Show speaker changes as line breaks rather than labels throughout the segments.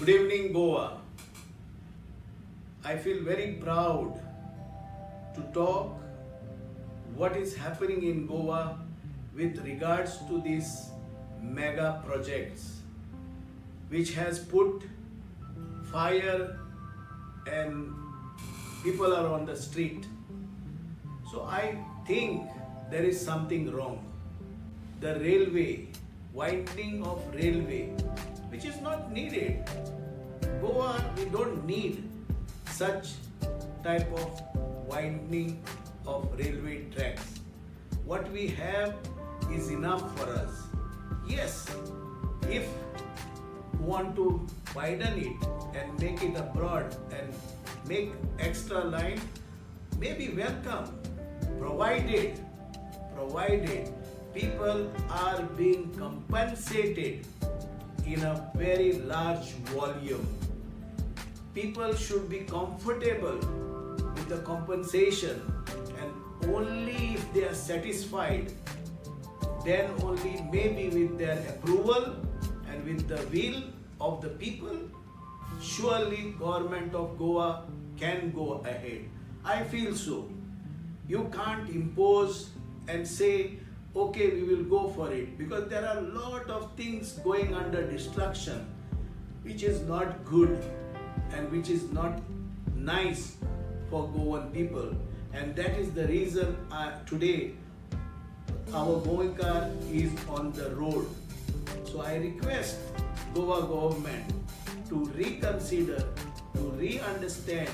Good evening, Goa. I feel very proud to talk what is happening in Goa with regards to these mega projects which has put fire and people are on the street. So I think there is something wrong. The railway, widening of railway, which is not needed. Goa, we don't need such type of widening of railway tracks. What we have is enough for us. Yes, if you want to widen it and make it abroad and make extra line, maybe welcome, provided people are being compensated in a very large volume. People should be comfortable with the compensation, and only if they are satisfied, then only maybe with their approval and with the will of the people, surely government of Goa can go ahead. I feel so. You can't impose and say, okay, we will go for it, because there are a lot of things going under destruction which is not good and which is not nice for Goan people. And that is the reason today our Goenka is on the road. So I request Goa government to reconsider, to re-understand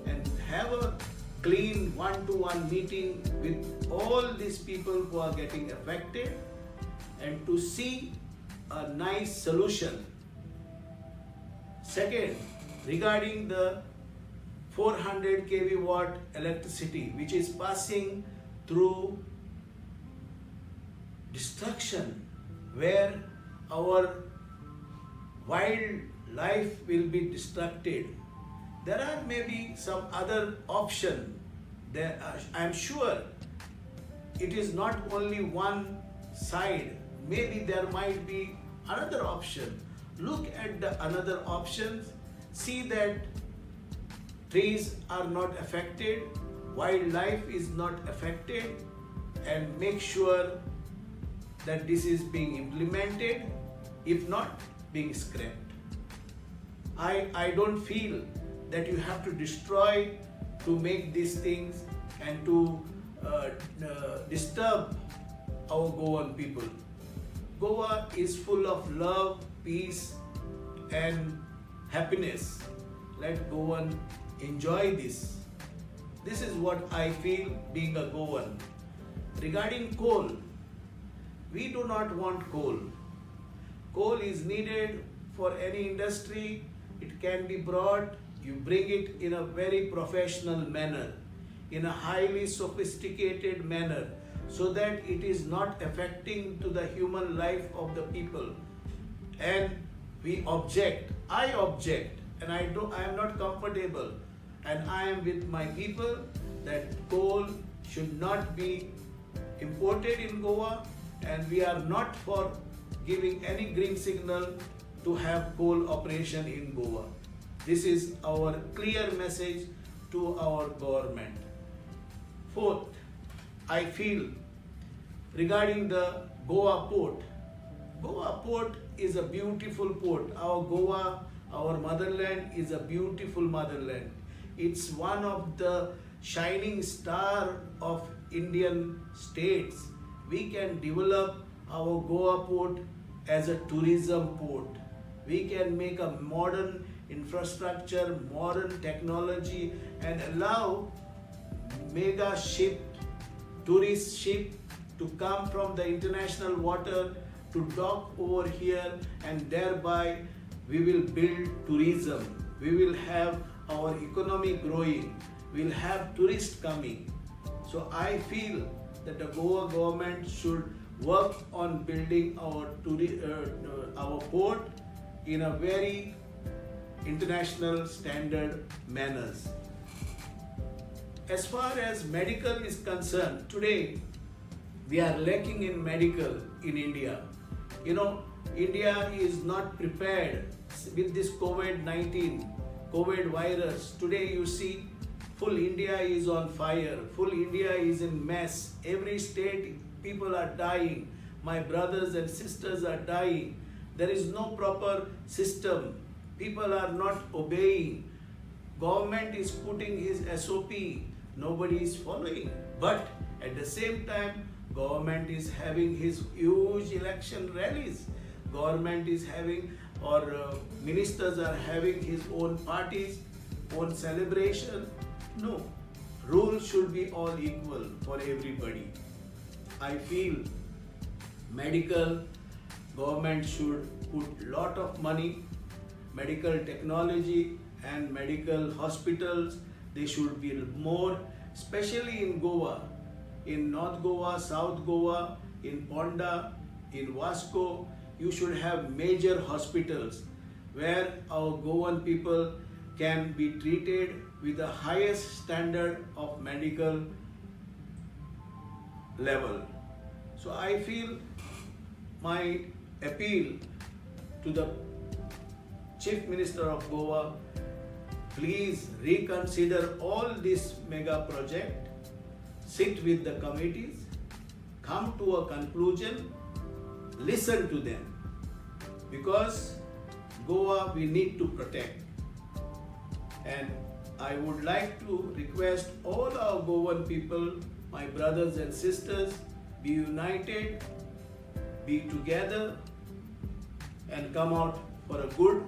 and have a clean one-to-one meeting with all these people who are getting affected and to see a nice solution. Second, regarding the 400 kV watt electricity which is passing through destruction, where our wildlife will be destructed. There are maybe some other option. I am sure it is not only one side. Maybe there might be another option. Look at the another options. See that trees are not affected, wildlife is not affected, and make sure that this is being implemented, if not being scrapped. I don't feel that you have to destroy to make these things and to disturb our Goan people. Goa is full of love, peace and happiness. Let Goan enjoy this. This is what I feel being a Goan. Regarding coal, we do not want coal. Coal is needed for any industry. It can be brought. You bring it in a very professional manner, in a highly sophisticated manner, so that it is not affecting to the human life of the people. And we object. I object, and I am not comfortable, and I am with my people that coal should not be imported in Goa, and we are not for giving any green signal to have coal operation in Goa. This is our clear message to our government. Fourth, I feel regarding the Goa port. Goa port is a beautiful port. Our Goa, our motherland, is a beautiful motherland. It's one of the shining star of Indian states. We can develop our Goa port as a tourism port. We can make a modern infrastructure, modern technology, and allow mega ship, tourist ship to come from the international water to dock over here, and thereby we will build tourism. We will have our economy growing. We'll have tourists coming. So I feel that the Goa government should work on building our port in a very international standard manners. As far as medical is concerned, today we are lacking in medical in India. You know, India is not prepared with this COVID-19, COVID virus. Today you see full India is on fire, full India is in mess. Every state people are dying. My brothers and sisters are dying. There is no proper system. People are not obeying. Government is putting his SOP. Nobody is following. But at the same time, government is having his huge election rallies. Government is having, or ministers are having his own parties, own celebration. No, rules should be all equal for everybody. I feel medical, government should put lot of money, medical technology and medical hospitals, they should be more, especially in Goa, in North Goa, South Goa, in Ponda, in Vasco. You should have major hospitals where our Goan people can be treated with the highest standard of medical level. So I feel my appeal to the Chief Minister of Goa, please reconsider all this mega project, sit with the committees, come to a conclusion, listen to them, because Goa we need to protect. And I would like to request all our Goan people, my brothers and sisters, be united, be together and come out for a good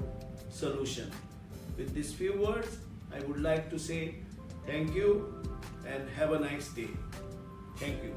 solution. With these few words, I would like to say thank you and have a nice day. Thank you.